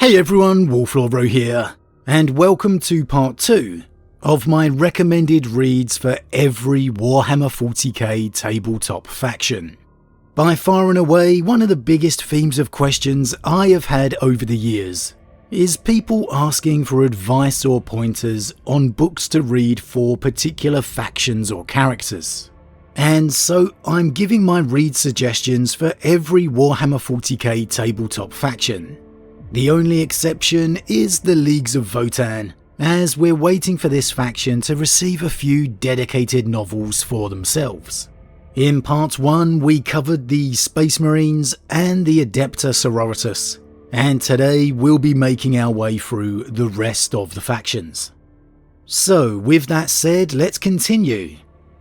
Hey everyone, Wolf Lord Rho here, and welcome to part 2 of my recommended reads for every Warhammer 40K tabletop faction. By far and away, one of the biggest themes of questions I have had over the years is people asking for advice or pointers on books to read for particular factions or characters. And so I'm giving my read suggestions for every Warhammer 40k tabletop faction. The only exception is the Leagues of Votann, as we're waiting for this faction to receive a few dedicated novels for themselves. In part 1 we covered the Space Marines and the Adepta Sororitas, and today we'll be making our way through the rest of the factions. So with that said, let's continue,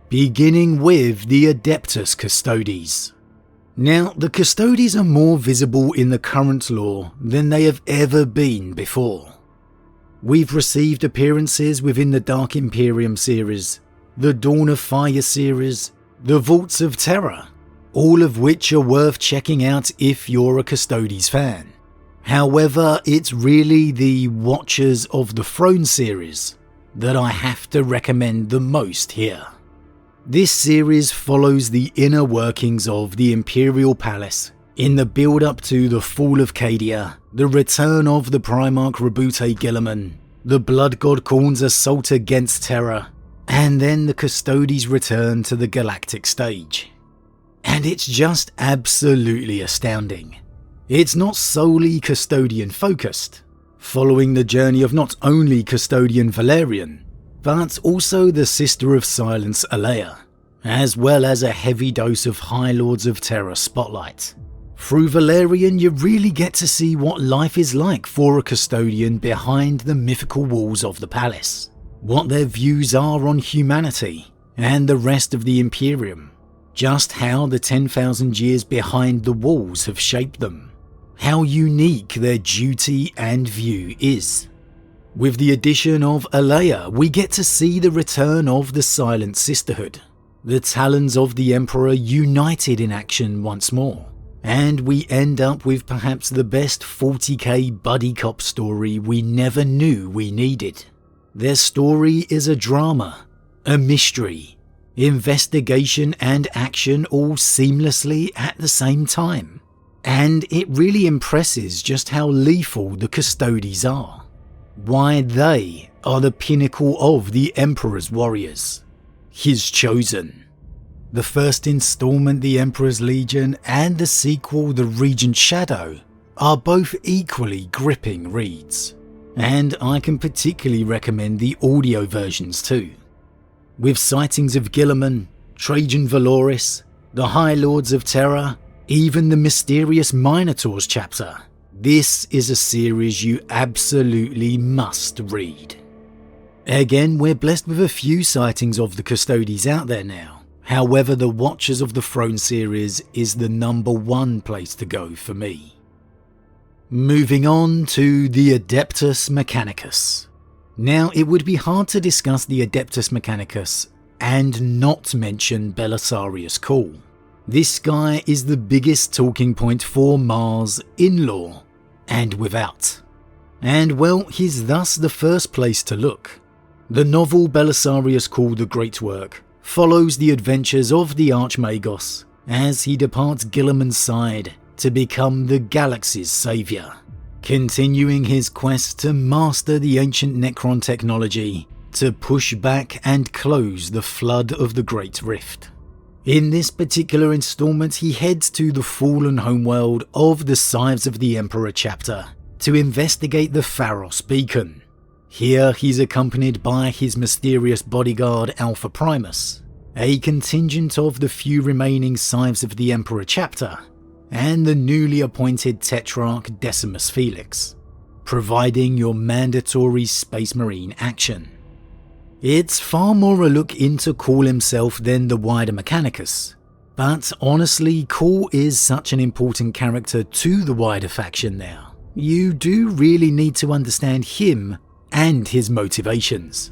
beginning with the Adeptus Custodes. Now, the Custodes are more visible in the current lore than they have ever been before. We've received appearances within the Dark Imperium series, the Dawn of Fire series, the Vaults of Terror, all of which are worth checking out if you're a Custodes fan. However, it's really the Watchers of the Throne series that I have to recommend the most here. This series follows the inner workings of the Imperial Palace in the build-up to the fall of Cadia, the return of the Primarch Rebute Guilliman, the Blood God Khorne's assault against Terra, and then the Custodes' return to the galactic stage. And it's just absolutely astounding. It's not solely Custodian focused, following the journey of not only Custodian Valerian, but also the Sister of Silence Alea, as well as a heavy dose of High Lords of Terror spotlight. Through Valerian you really get to see what life is like for a Custodian behind the mythical walls of the palace, what their views are on humanity and the rest of the Imperium, just how the 10,000 years behind the walls have shaped them, how unique their duty and view is. With the addition of Alea, we get to see the return of the Silent Sisterhood, the Talons of the Emperor united in action once more, and we end up with perhaps the best 40k buddy cop story we never knew we needed. Their story is a drama, a mystery, investigation and action all seamlessly at the same time, and it really impresses just how lethal the Custodes are. Why they are the pinnacle of the Emperor's warriors, his chosen. The first installment, The Emperor's Legion, and the sequel, The Regent's Shadow, are both equally gripping reads, and I can particularly recommend the audio versions too. With sightings of Guilliman, Trajan Valoris, the High Lords of Terror, even the mysterious Minotaurs chapter, this is a series you absolutely must read. Again, we're blessed with a few sightings of the Custodes out there now. However, the Watchers of the Throne series is the #1 place to go for me. Moving on to the Adeptus Mechanicus. Now, it would be hard to discuss the Adeptus Mechanicus and not mention Belisarius Cawl. This guy is the biggest talking point for Mars in lore and without. And well, he's thus the first place to look. The novel Belisarius Cawl the Great Work follows the adventures of the Archmagos as he departs Guilliman's side to become the galaxy's saviour, continuing his quest to master the ancient Necron technology to push back and close the flood of the Great Rift. In this particular installment, he heads to the fallen homeworld of the Scythes of the Emperor chapter to investigate the Pharos beacon. Here he's accompanied by his mysterious bodyguard Alpha Primus, a contingent of the few remaining Scythes of the Emperor chapter, and the newly appointed Tetrarch Decimus Felix, providing your mandatory Space Marine action. It's far more a look into Cawl himself than the wider Mechanicus, but honestly Cawl is such an important character to the wider faction now. You do really need to understand him and his motivations.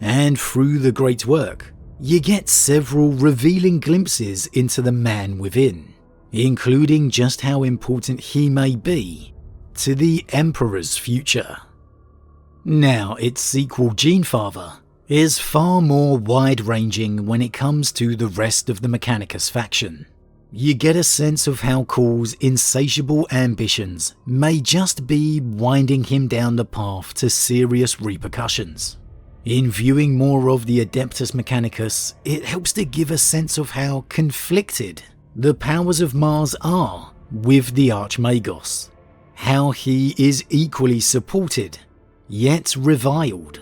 And through the Great Work, you get several revealing glimpses into the man within, including just how important he may be to the Emperor's future. Now, its sequel Genefather is far more wide-ranging when it comes to the rest of the Mechanicus faction. You get a sense of how Call's insatiable ambitions may just be winding him down the path to serious repercussions. In viewing more of the Adeptus Mechanicus, it helps to give a sense of how conflicted the powers of Mars are with the Archmagos, how he is equally supported, yet reviled.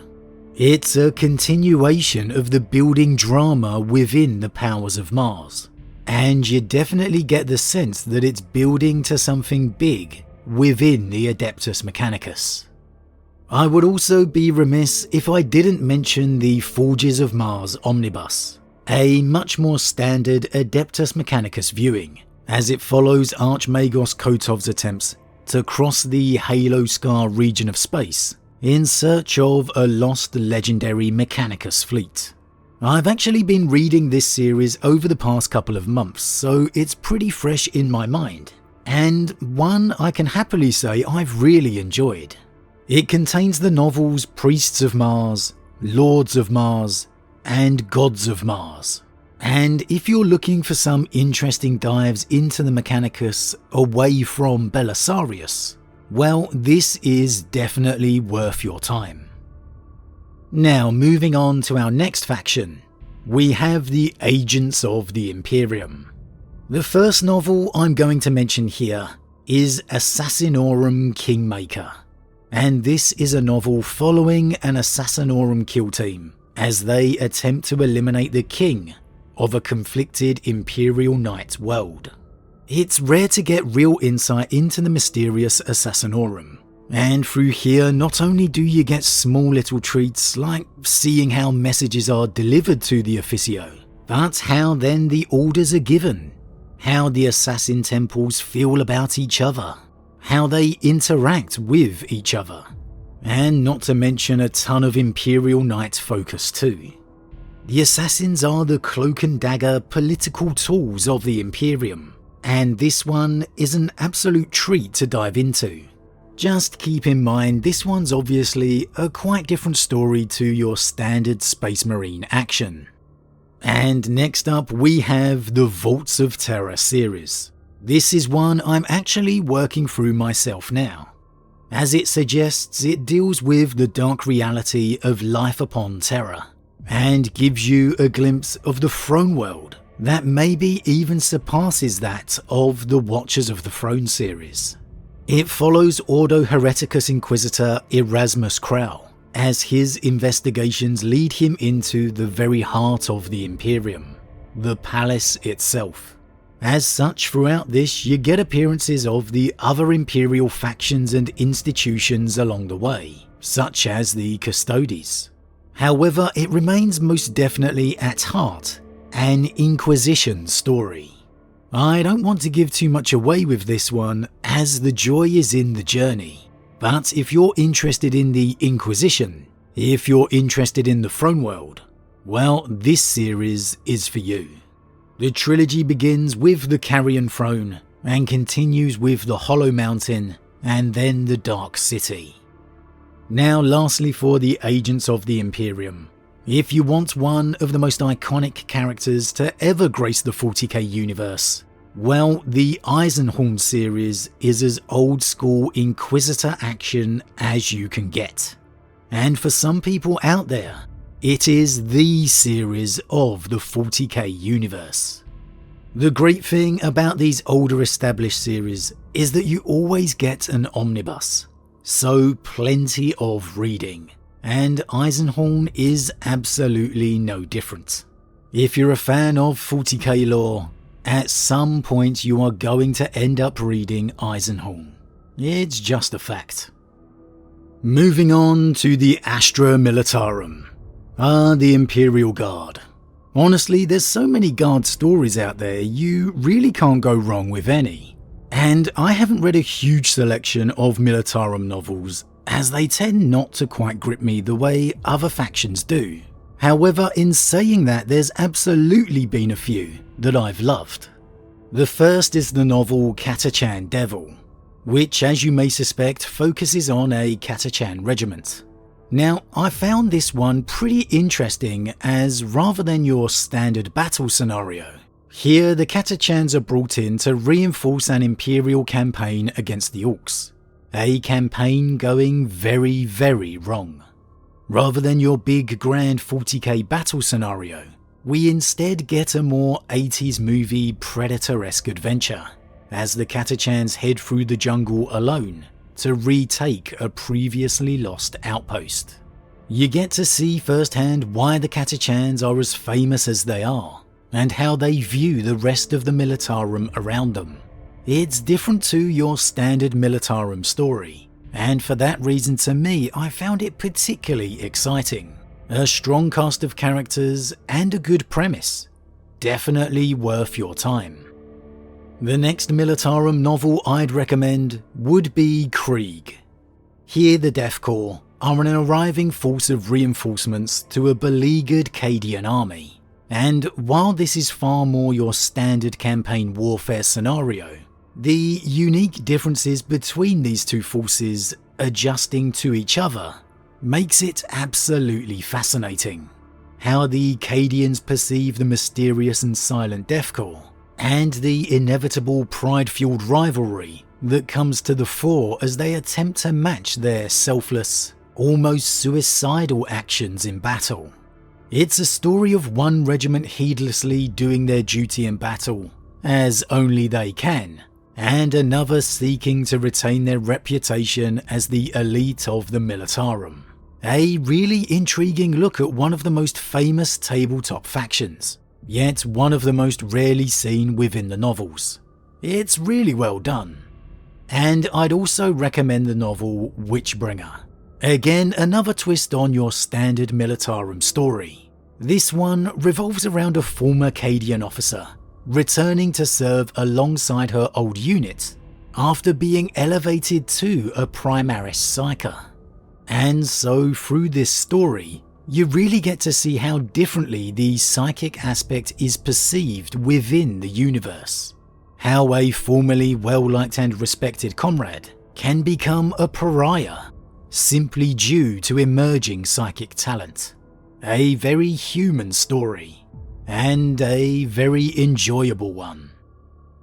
It's a continuation of the building drama within the powers of Mars, and you definitely get the sense that it's building to something big within the Adeptus Mechanicus. I would also be remiss if I didn't mention the Forges of Mars Omnibus, a much more standard Adeptus Mechanicus viewing, as it follows Archmagos Kotov's attempts to cross the Halo Scar region of space in search of a lost legendary Mechanicus fleet. I've actually been reading this series over the past couple of months, so it's pretty fresh in my mind, and one I can happily say I've really enjoyed. It contains the novels Priests of Mars, Lords of Mars, and Gods of Mars. And if you're looking for some interesting dives into the Mechanicus away from Belisarius, well, this is definitely worth your time. Now, moving on to our next faction, we have the Agents of the Imperium. The first novel I'm going to mention here is Assassinorum Kingmaker, and this is a novel following an Assassinorum kill team as they attempt to eliminate the king of a conflicted Imperial Knight world. It's rare to get real insight into the mysterious Assassinorum, and through here not only do you get small little treats like seeing how messages are delivered to the Officio, but how then the orders are given, how the assassin temples feel about each other, how they interact with each other, and not to mention a ton of Imperial Knight focus too. The assassins are the cloak and dagger political tools of the Imperium, and this one is an absolute treat to dive into. Just keep in mind this one's obviously a quite different story to your standard Space Marine action. And next up we have the Vaults of Terror series. This is one I'm actually working through myself now. As it suggests, it deals with the dark reality of life upon Terra, and gives you a glimpse of the throne world that maybe even surpasses that of the Watchers of the Throne series. It follows Ordo Hereticus Inquisitor Erasmus Krau, as his investigations lead him into the very heart of the Imperium, the palace itself. As such, throughout this you get appearances of the other Imperial factions and institutions along the way, such as the Custodes. However, it remains most definitely at heart an Inquisition story. I don't want to give too much away with this one, as the joy is in the journey, but if you're interested in the Inquisition, if you're interested in the throne world, well, this series is for you. The trilogy begins with the Carrion Throne and continues with the Hollow Mountain and then the Dark City. Now lastly for the Agents of the Imperium. If you want one of the most iconic characters to ever grace the 40k universe, well, the Eisenhorn series is as old school Inquisitor action as you can get. And for some people out there, it is the series of the 40k universe. The great thing about these older established series is that you always get an omnibus, so plenty of reading, and Eisenhorn is absolutely no different. If you're a fan of 40k lore, at some point you are going to end up reading Eisenhorn. It's just a fact. Moving on to the Astra Militarum. The Imperial Guard. Honestly, there's so many Guard stories out there, you really can't go wrong with any. And I haven't read a huge selection of Militarum novels, as they tend not to quite grip me the way other factions do. However, in saying that, there's absolutely been a few that I've loved. The first is the novel Catachan Devil. which, as you may suspect, focuses on a Catachan regiment. Now, I found this one pretty interesting, as rather than your standard battle scenario, here the Catachans are brought in to reinforce an Imperial campaign against the orks. A campaign going very, very wrong. Rather than your big grand 40k battle scenario, we instead get a more 80s movie Predator-esque adventure, as the Catachans head through the jungle alone to retake a previously lost outpost. You get to see firsthand why the Catachans are as famous as they are, and how they view the rest of the Militarum around them. It's different to your standard Militarum story, and for that reason to me I found it particularly exciting. A strong cast of characters and a good premise. Definitely worth your time. The next Militarum novel I'd recommend would be Krieg. Here the Death Corps are an arriving force of reinforcements to a beleaguered Cadian army. And while this is far more your standard campaign warfare scenario, the unique differences between these two forces adjusting to each other makes it absolutely fascinating. How the Cadians perceive the mysterious and silent Death Corps, and the inevitable pride-fueled rivalry that comes to the fore as they attempt to match their selfless, almost suicidal actions in battle. It's a story of one regiment heedlessly doing their duty in battle, as only they can, and another seeking to retain their reputation as the elite of the Militarum. A really intriguing look at one of the most famous tabletop factions, yet one of the most rarely seen within the novels. It's really well done. And I'd also recommend the novel Witchbringer. Again, another twist on your standard Militarum story. This one revolves around a former Cadian officer returning to serve alongside her old unit after being elevated to a Primaris Psyker. And so through this story, you really get to see how differently the psychic aspect is perceived within the universe. How a formerly well-liked and respected comrade can become a pariah simply due to emerging psychic talent. A very human story, and a very enjoyable one.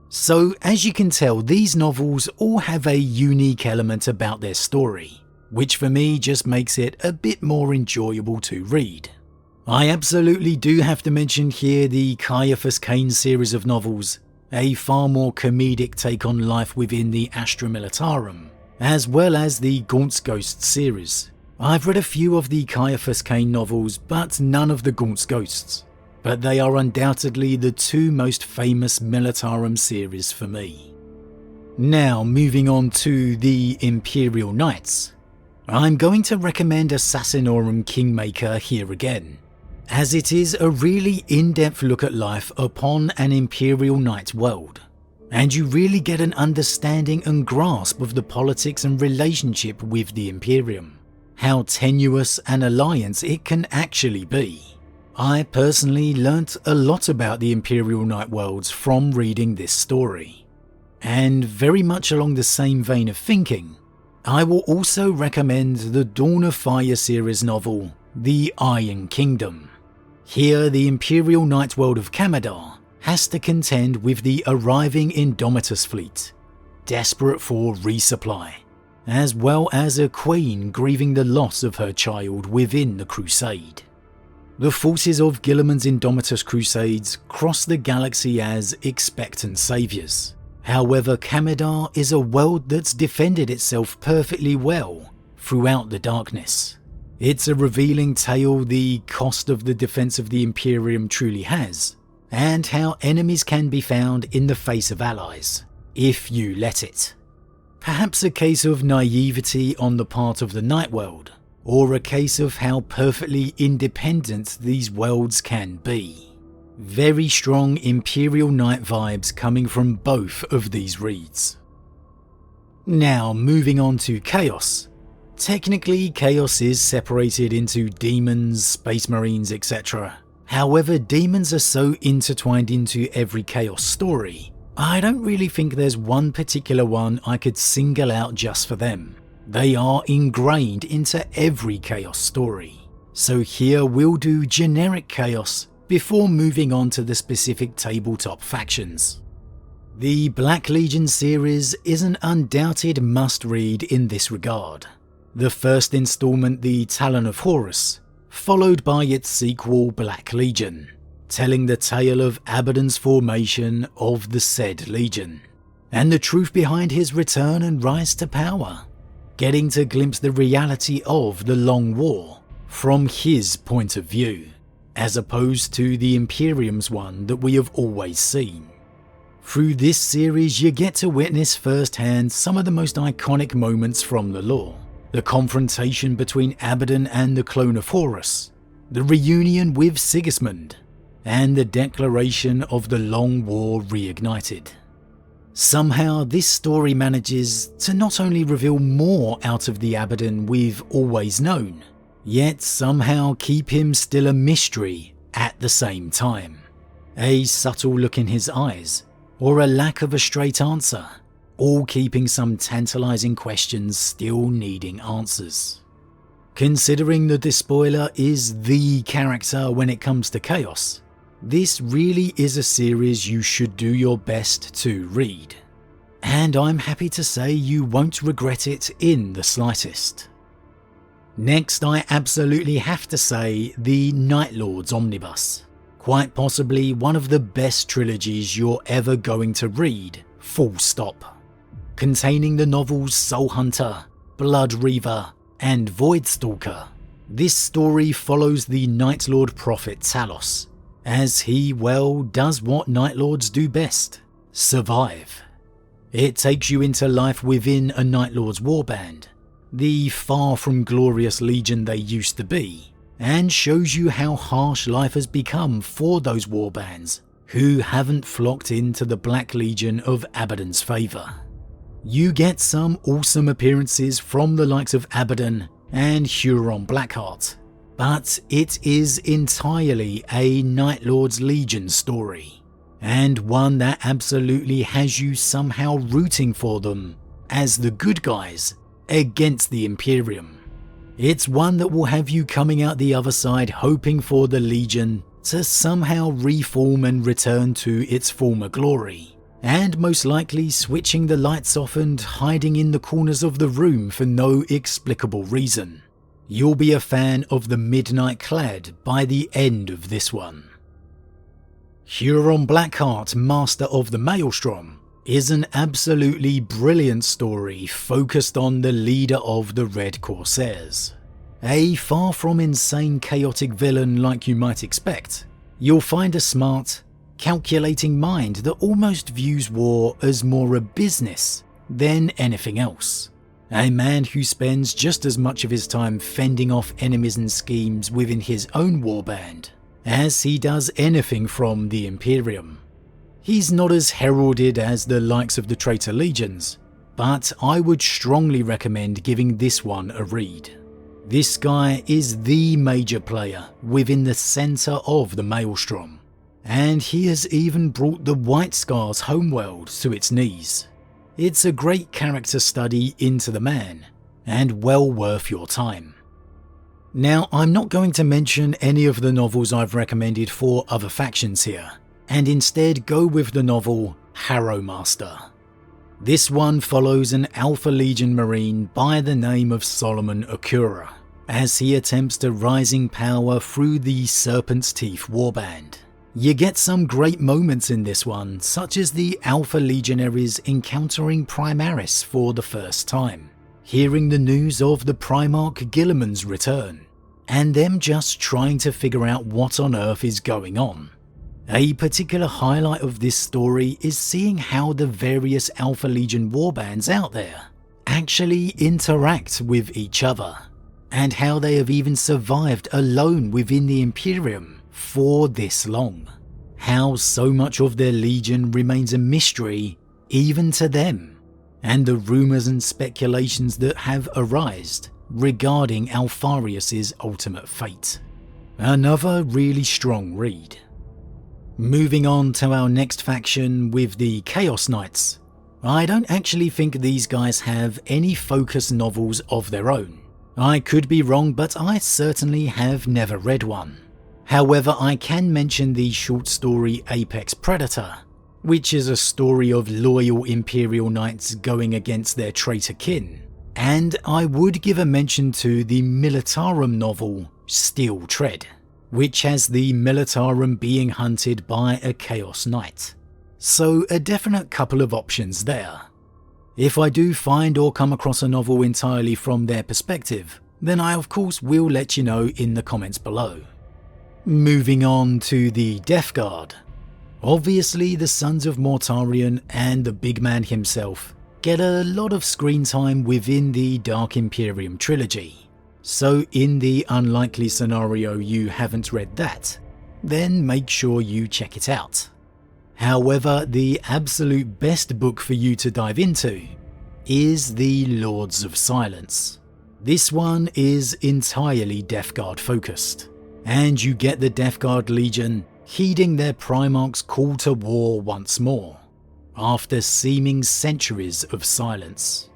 So as you can tell, these novels all have a unique element about their story, which for me just makes it a bit more enjoyable to read. I absolutely do have to mention here the Caiaphas Cain series of novels, a far more comedic take on life within the Astra Militarum, as well as the Gaunt's Ghosts series. I've read a few of the Caiaphas Cain novels, but none of the Gaunt's Ghosts, but they are undoubtedly the two most famous Militarum series for me. Now moving on to the Imperial Knights, I'm going to recommend Assassinorum Kingmaker here again, as it is a really in-depth look at life upon an Imperial Knight world, and you really get an understanding and grasp of the politics and relationship with the Imperium, how tenuous an alliance it can actually be. I personally learnt a lot about the Imperial Knight worlds from reading this story, and very much along the same vein of thinking, I will also recommend the Dawn of Fire series novel, The Iron Kingdom. Here the Imperial Knight world of Kamadar has to contend with the arriving Indomitus fleet, desperate for resupply, as well as a queen grieving the loss of her child within the crusade. The forces of Guilliman's Indomitus crusades cross the galaxy as expectant saviours. However, Kamadar is a world that's defended itself perfectly well throughout the darkness. It's a revealing tale the cost of the defence of the Imperium truly has, and how enemies can be found in the face of allies, if you let it. Perhaps a case of naivety on the part of the Night World, or a case of how perfectly independent these worlds can be. Very strong Imperial Knight vibes coming from both of these reads. Now moving on to Chaos. Technically, Chaos is separated into demons, space marines, etc. However, demons are so intertwined into every Chaos story, I don't really think there's one particular one I could single out just for them. They are ingrained into every Chaos story. So here we'll do generic Chaos before moving on to the specific tabletop factions. The Black Legion series is an undoubted must-read in this regard. The first installment, the Talon of Horus, followed by its sequel Black Legion, telling the tale of Abaddon's formation of the said Legion, and the truth behind his return and rise to power, getting to glimpse the reality of the Long War from his point of view, as opposed to the Imperium's one that we have always seen. Through this series you get to witness firsthand some of the most iconic moments from the lore. The confrontation between Abaddon and the clone of Horus, the reunion with Sigismund, and the declaration of the Long War reignited. Somehow this story manages to not only reveal more out of the Abaddon we've always known, yet somehow keep him still a mystery at the same time. A subtle look in his eyes, or a lack of a straight answer, all keeping some tantalizing questions still needing answers. Considering the Despoiler is the character when it comes to Chaos, this really is a series you should do your best to read. And I'm happy to say you won't regret it in the slightest. Next, I absolutely have to say the Night Lords Omnibus. Quite possibly one of the best trilogies you're ever going to read, full stop. Containing the novels Soul Hunter, Blood Reaver, and Voidstalker, this story follows the Night Lord prophet Talos, as he, well, does what Night Lords do best: survive. It takes you into life within a Night Lord's warband, the far from glorious legion they used to be, and shows you how harsh life has become for those warbands who haven't flocked into the Black Legion of Abaddon's favour. You get some awesome appearances from the likes of Abaddon and Huron Blackheart, but it is entirely a Night Lord's Legion story, and one that absolutely has you somehow rooting for them as the good guys against the Imperium. It's one that will have you coming out the other side hoping for the Legion to somehow reform and return to its former glory, and most likely switching the lights off and hiding in the corners of the room for no explicable reason. You'll be a fan of the Midnight Clad by the end of this one. Huron Blackheart, Master of the Maelstrom, is an absolutely brilliant story focused on the leader of the Red Corsairs. A far from insane chaotic villain like you might expect, you'll find a smart, calculating mind that almost views war as more a business than anything else. A man who spends just as much of his time fending off enemies and schemes within his own warband as he does anything from the Imperium. He's not as heralded as the likes of the Traitor Legions, but I would strongly recommend giving this one a read. This guy is the major player within the centre of the Maelstrom, and he has even brought the White Scar's homeworld to its knees. It's a great character study into the man, and well worth your time. Now, I'm not going to mention any of the novels I've recommended for other factions here, and instead go with the novel Harrowmaster. This one follows an Alpha Legion Marine by the name of Solomon Okura, as he attempts to rising power through the Serpent's Teeth warband. You get some great moments in this one, such as the Alpha Legionaries encountering Primaris for the first time, hearing the news of the Primarch Guilliman's return, and them just trying to figure out what on earth is going on. A particular highlight of this story is seeing how the various Alpha Legion warbands out there actually interact with each other, and how they have even survived alone within the Imperium for this long. How so much of their legion remains a mystery even to them, and the rumours and speculations that have arisen regarding Alfarius' ultimate fate. Another really strong read. Moving on to our next faction with the Chaos Knights. I don't actually think these guys have any focus novels of their own. I could be wrong, but I certainly have never read one. However, I can mention the short story Apex Predator, which is a story of loyal Imperial Knights going against their traitor kin. And I would give a mention to the Militarum novel Steel Tread, which has the Militarum being hunted by a Chaos Knight. So a definite couple of options there. If I do find or come across a novel entirely from their perspective, then I of course will let you know in the comments below. Moving on to the Death Guard. Obviously the Sons of Mortarion and the big man himself get a lot of screen time within the Dark Imperium trilogy. So in the unlikely scenario you haven't read that, then make sure you check it out. However, the absolute best book for you to dive into is the Lords of Silence. This one is entirely Death Guard focused, and you get the Death Guard Legion heeding their Primarch's call to war once more, after seeming centuries of silence.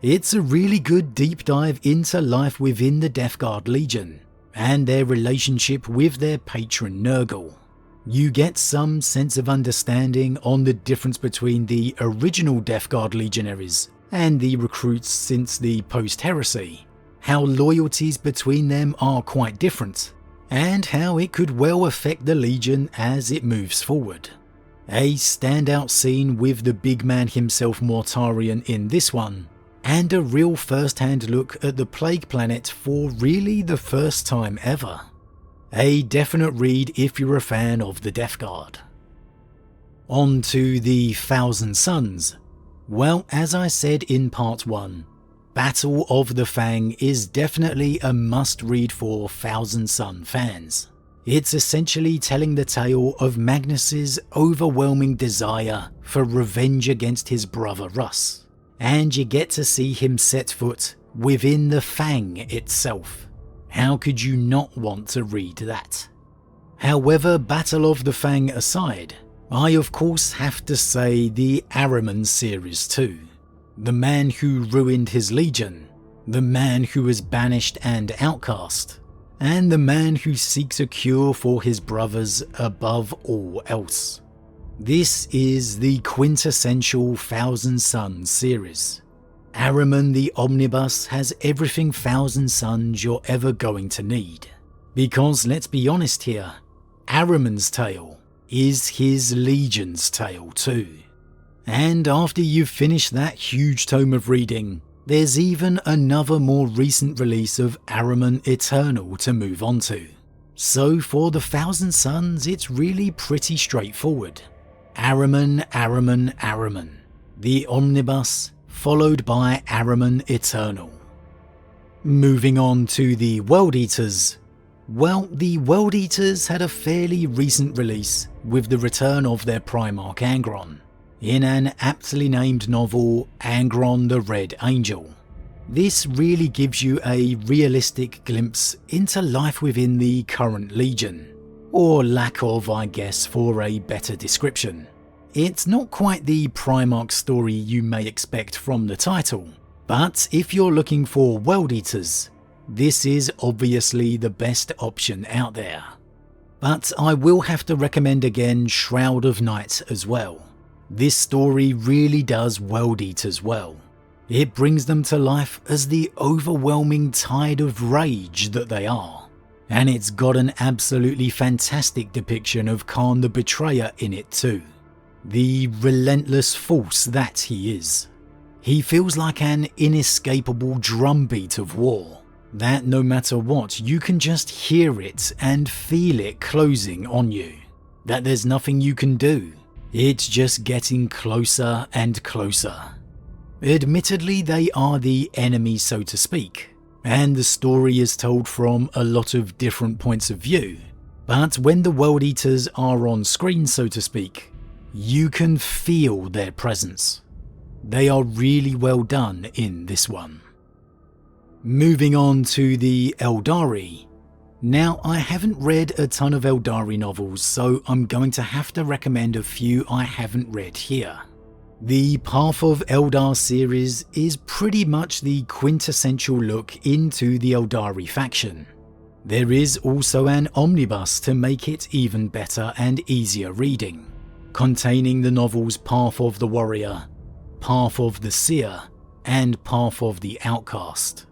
It's a really good deep dive into life within the Death Guard Legion, and their relationship with their patron Nurgle. You get some sense of understanding on the difference between the original Death Guard legionaries and the recruits since the post-heresy, how loyalties between them are quite different, and how it could well affect the Legion as it moves forward. A standout scene with the big man himself Mortarion in this one, and a real first-hand look at the Plague Planet for really the first time ever. A definite read if you're a fan of the Death Guard. On to the Thousand Suns. Well, as I said in part 1, Battle of the Fang is definitely a must-read for Thousand Sun fans. It's essentially telling the tale of Magnus's overwhelming desire for revenge against his brother Russ, and you get to see him set foot within the Fang itself. How could you not want to read that? However, Battle of the Fang aside, I of course have to say the Ahriman series too. The man who ruined his legion, the man who was banished and outcast, and the man who seeks a cure for his brothers above all else. This is the quintessential Thousand Suns series. Ahriman the Omnibus has everything Thousand Suns you're ever going to need. Because let's be honest here, Ahriman's tale is his Legion's tale too. And after you've finished that huge tome of reading, there's even another more recent release of Ahriman Eternal to move on to. So for the Thousand Suns, it's really pretty straightforward. Ahriman, Ahriman, Ahriman. The Omnibus, followed by Ahriman Eternal. Moving on to the World Eaters. Well, the World Eaters had a fairly recent release with the return of their Primarch Angron, in an aptly named novel, Angron the Red Angel. This really gives you a realistic glimpse into life within the current Legion, or lack of, I guess, for a better description. It's not quite the Primarch story you may expect from the title, but if you're looking for World Eaters, this is obviously the best option out there. But I will have to recommend again Shroud of Night as well. This story really does World Eaters well. It brings them to life as the overwhelming tide of rage that they are, and it's got an absolutely fantastic depiction of Khan the Betrayer in it too. The relentless force that he is. He feels like an inescapable drumbeat of war, that no matter what, you can just hear it and feel it closing on you. That there's nothing you can do. It's just getting closer and closer. Admittedly, they are the enemy, so to speak, and the story is told from a lot of different points of view. But when the World Eaters are on screen, so to speak, you can feel their presence. They are really well done in this one. Moving on to the Aeldari. Now, I haven't read a ton of Aeldari novels, so I'm going to have to recommend a few I haven't read here. The Path of Eldar series is pretty much the quintessential look into the Aeldari faction. There is also an omnibus to make it even better and easier reading, containing the novels Path of the Warrior, Path of the Seer, and Path of the Outcast.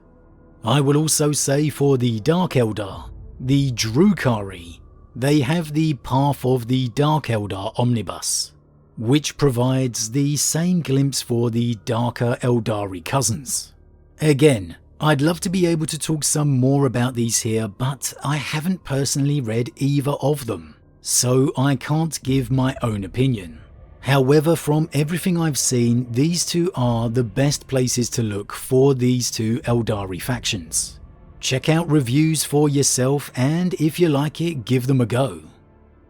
I will also say for the Dark Eldar, the Drukhari, they have the Path of the Dark Eldar omnibus, which provides the same glimpse for the darker Aeldari cousins. Again, I'd love to be able to talk some more about these here, but I haven't personally read either of them, so I can't give my own opinion. However, from everything I've seen, these two are the best places to look for these two Aeldari factions. Check out reviews for yourself, and if you like it, give them a go.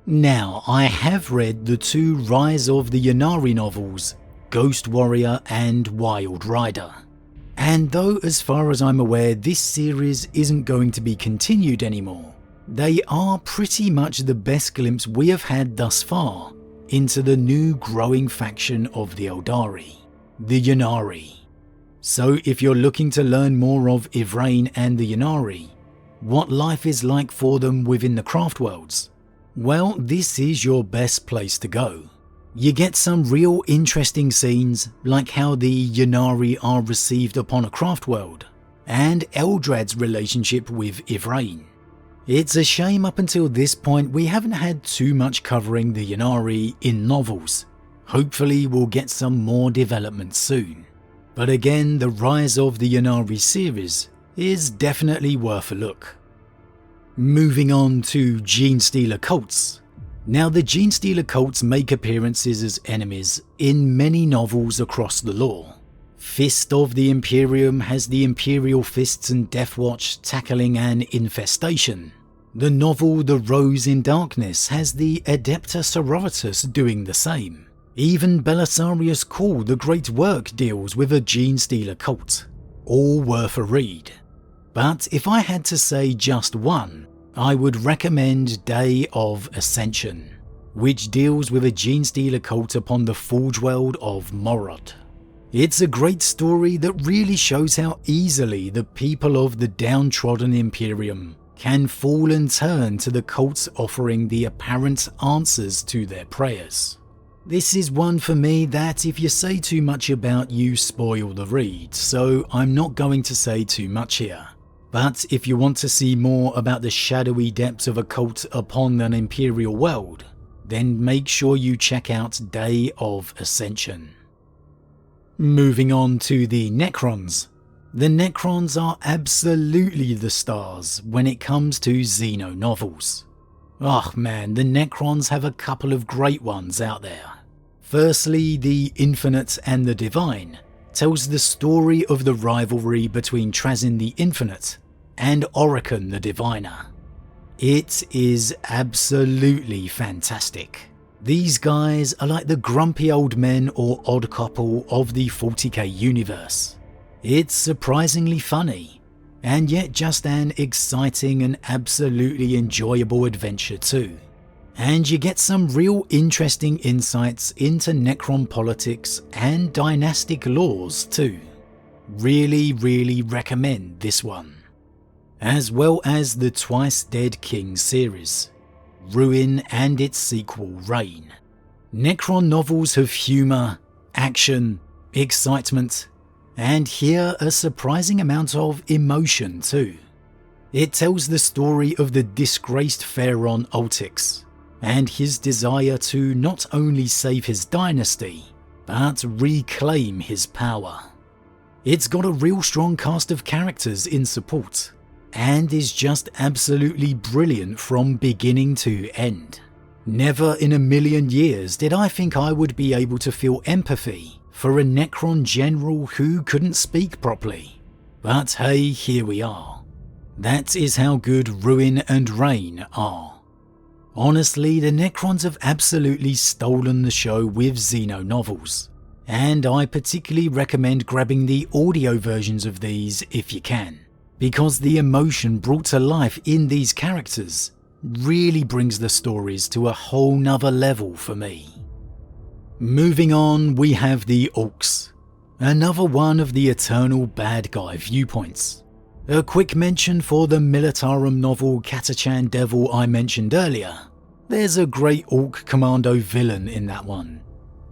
Now, I have read the two Rise of the Ynnari novels, Ghost Warrior and Wild Rider. And though as far as I'm aware this series isn't going to be continued anymore, they are pretty much the best glimpse we have had thus far into the new growing faction of the Aeldari, the Ynnari. So if you're looking to learn more of Yvraine and the Ynnari, what life is like for them within the craft worlds, well, this is your best place to go. You get some real interesting scenes, like how the Ynnari are received upon a craft world, and Eldrad's relationship with Yvraine. It's a shame up until this point we haven't had too much covering the Ynnari in novels. Hopefully we'll get some more development soon. But again, the Rise of the Ynnari series is definitely worth a look. Moving on to Genestealer Cults. Now, the Genestealer Cults make appearances as enemies in many novels across the lore. Fist of the Imperium has the Imperial Fists and Deathwatch tackling an infestation. The novel The Rose in Darkness has the Adepta Sororitas doing the same. Even Belisarius Call the Great Work deals with a Genestealer Cult. All worth a read. But if I had to say just one, I would recommend Day of Ascension, which deals with a Genestealer cult upon the Forge World of Morod. It's a great story that really shows how easily the people of the downtrodden Imperium can fall and turn to the cults offering the apparent answers to their prayers. This is one for me that if you say too much about, you spoil the read, so I'm not going to say too much here. But if you want to see more about the shadowy depths of a cult upon an Imperial world, then make sure you check out Day of Ascension. Moving on to the Necrons. The Necrons are absolutely the stars when it comes to Xeno novels. Oh man, the Necrons have a couple of great ones out there. Firstly, the Infinite and the Divine tells the story of the rivalry between Trazyn the Infinite and Oricon the Diviner. It is absolutely fantastic. These guys are like the grumpy old men or odd couple of the 40k universe. It's surprisingly funny, and yet just an exciting and absolutely enjoyable adventure too. And you get some real interesting insights into Necron politics and dynastic laws too. Really recommend this one. As well as the Twice Dead King series, Ruin and its sequel Reign. Necron novels have humour, action, excitement, and here a surprising amount of emotion too. It tells the story of the disgraced Pharaoh Ultix, and his desire to not only save his dynasty, but reclaim his power. It's got a real strong cast of characters in support, and is just absolutely brilliant from beginning to end. Never in a million years did I think I would be able to feel empathy for a Necron general who couldn't speak properly. But hey, here we are. That is how good Ruin and Reign are. Honestly, the Necrons have absolutely stolen the show with Xeno novels, and I particularly recommend grabbing the audio versions of these if you can. because the emotion brought to life in these characters really brings the stories to a whole nother level for me. Moving on, we have the orks, another one of the eternal bad guy viewpoints. A quick mention for the Militarum novel Catachan Devil I mentioned earlier. There's a great orc commando villain in that one,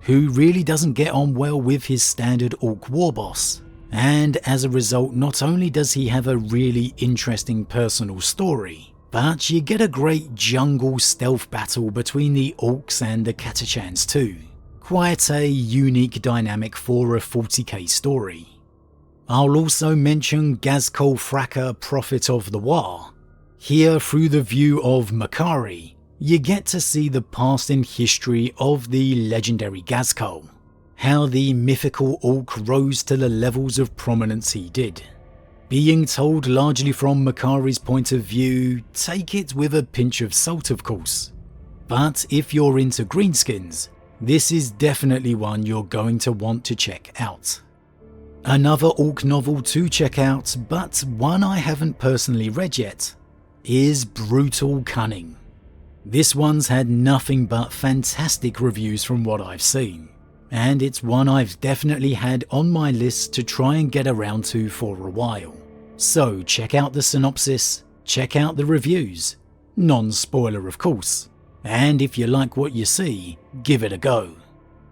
who really doesn't get on well with his standard orc war boss, and as a result not only does he have a really interesting personal story, but you get a great jungle stealth battle between the orcs and the Catachans too. Quite a unique dynamic for a 40k story. I'll also mention Gazkul Fraka, Prophet of the War. Here, through the view of Makari, you get to see the past and history of the legendary Gazkul, how the mythical orc rose to the levels of prominence he did. Being told largely from Makari's point of view, take it with a pinch of salt of course. But if you're into greenskins, this is definitely one you're going to want to check out. Another orc novel to check out, but one I haven't personally read yet, is Brutal Cunning. This one's had nothing but fantastic reviews from what I've seen, and it's one I've definitely had on my list to try and get around to for a while. So check out the synopsis, check out the reviews, non-spoiler of course, and if you like what you see, give it a go.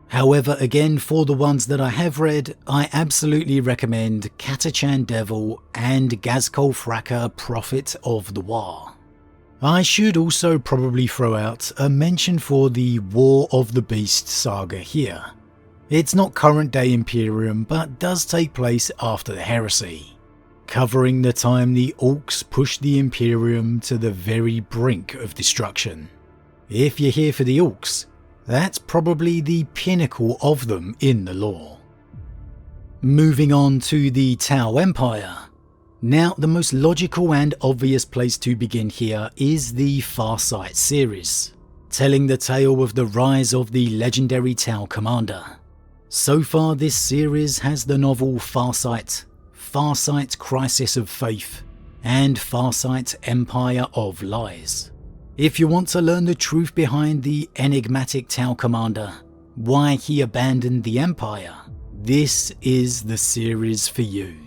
However, again, for the ones that I have read, I absolutely recommend Catachan Devil and Gazkul Fraka, Prophet of the War. I should also probably throw out a mention for the War of the Beast saga here. It's not current day Imperium, but does take place after the Heresy, covering the time the orcs pushed the Imperium to the very brink of destruction. If you're here for the orcs, that's probably the pinnacle of them in the lore. Moving on to the Tau Empire. Now, the most logical and obvious place to begin here is the Farsight series, telling the tale of the rise of the legendary Tau commander. So far this series has the novel Farsight, Farsight Crisis of Faith, and Farsight Empire of Lies. If you want to learn the truth behind the enigmatic Tau commander, why he abandoned the Empire, this is the series for you.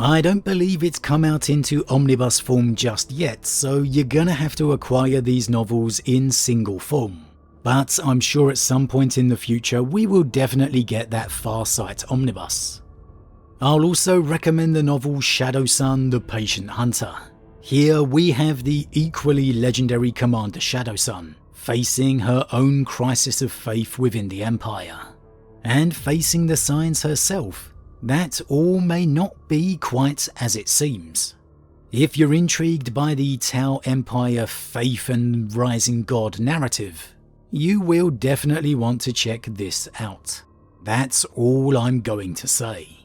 I don't believe it's come out into omnibus form just yet, so you're gonna have to acquire these novels in single form. But I'm sure at some point in the future we will definitely get that Farsight omnibus. I'll also recommend the novel Shadow Sun, the Patient Hunter. Here we have the equally legendary Commander Shadow Sun, facing her own crisis of faith within the Empire, and facing the signs herself that all may not be quite as it seems. If you're intrigued by the Tau Empire faith and rising god narrative, you will definitely want to check this out. That's all I'm going to say.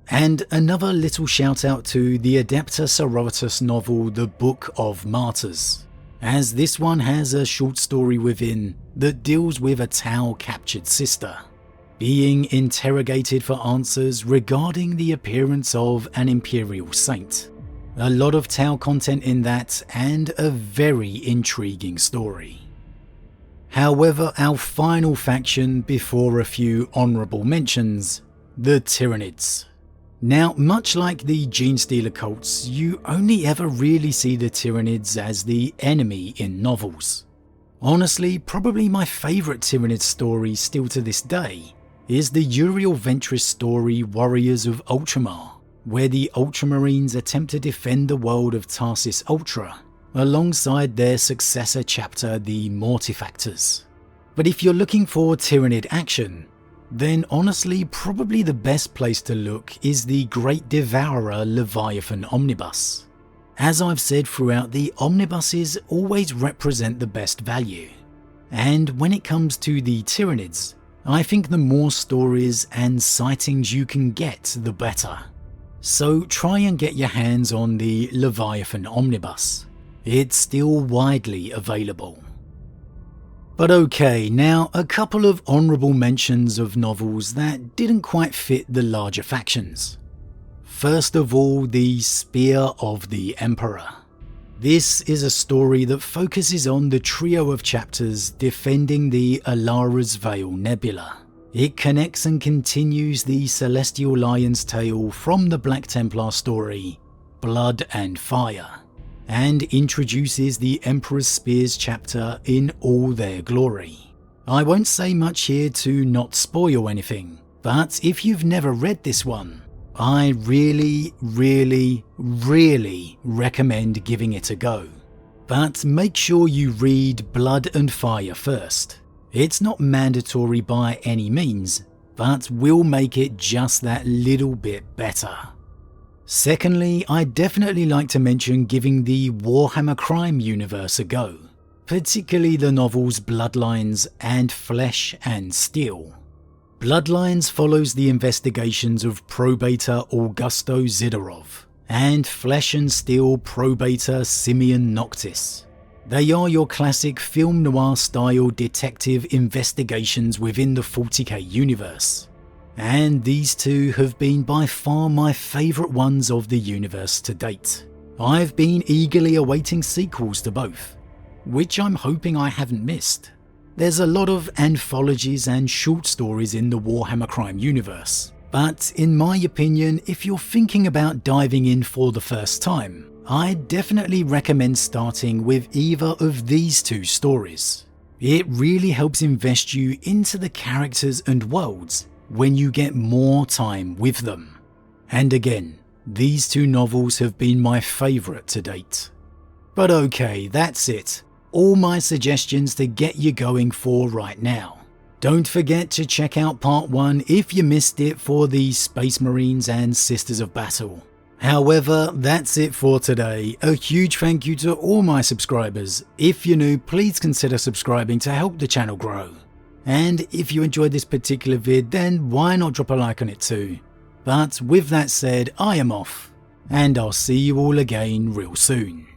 And another little shout out to the Adepta Sororitas novel The Book of Martyrs, as this one has a short story within that deals with a Tau captured sister being interrogated for answers regarding the appearance of an Imperial Saint. A lot of Tau content in that, and a very intriguing story. However, our final faction before a few honourable mentions, the Tyranids. Now, much like the Genestealer cults, you only ever really see the Tyranids as the enemy in novels. Honestly, probably my favourite Tyranid story still to this day is the Uriel Ventris story Warriors of Ultramar, where the Ultramarines attempt to defend the world of Tarsis Ultra alongside their successor chapter, the Mortifactors. But if you're looking for Tyranid action, then honestly probably the best place to look is the Great Devourer Leviathan Omnibus. As I've said throughout, the omnibuses always represent the best value, and when it comes to the Tyranids, I think the more stories and sightings you can get, the better. So try and get your hands on the Leviathan Omnibus. It's still widely available. But okay, now a couple of honourable mentions of novels that didn't quite fit the larger factions. First of all, the Spear of the Emperor. This is a story that focuses on the trio of chapters defending the Alara's Veil Nebula. It connects and continues the Celestial Lion's tale from the Black Templar story, Blood and Fire, and introduces the Emperor's Spears chapter in all their glory. I won't say much here to not spoil anything, but if you've never read this one, I really recommend giving it a go. But make sure you read Blood and Fire first. It's not mandatory by any means, but will make it just that little bit better. Secondly, I'd definitely like to mention giving the Warhammer crime universe a go, particularly the novels Bloodlines and Flesh and Steel. Bloodlines follows the investigations of Probator Augusto Zidorov and Flesh and Steel Probator Simeon Noctis. They are your classic film noir style detective investigations within the 40k universe, and these two have been by far my favourite ones of the universe to date. I've been eagerly awaiting sequels to both, which I'm hoping I haven't missed. There's a lot of anthologies and short stories in the Warhammer crime universe, but in my opinion, if you're thinking about diving in for the first time, I'd definitely recommend starting with either of these two stories. It really helps invest you into the characters and worlds when you get more time with them. And again, these two novels have been my favourite to date. But okay, that's it. All my suggestions to get you going for right now. Don't forget to check out part 1 if you missed it for the Space Marines and Sisters of Battle. However, that's it for today. A huge thank you to all my subscribers. If you're new, please consider subscribing to help the channel grow. And if you enjoyed this particular vid, then why not drop a like on it too. But with that said, I am off, and I'll see you all again real soon.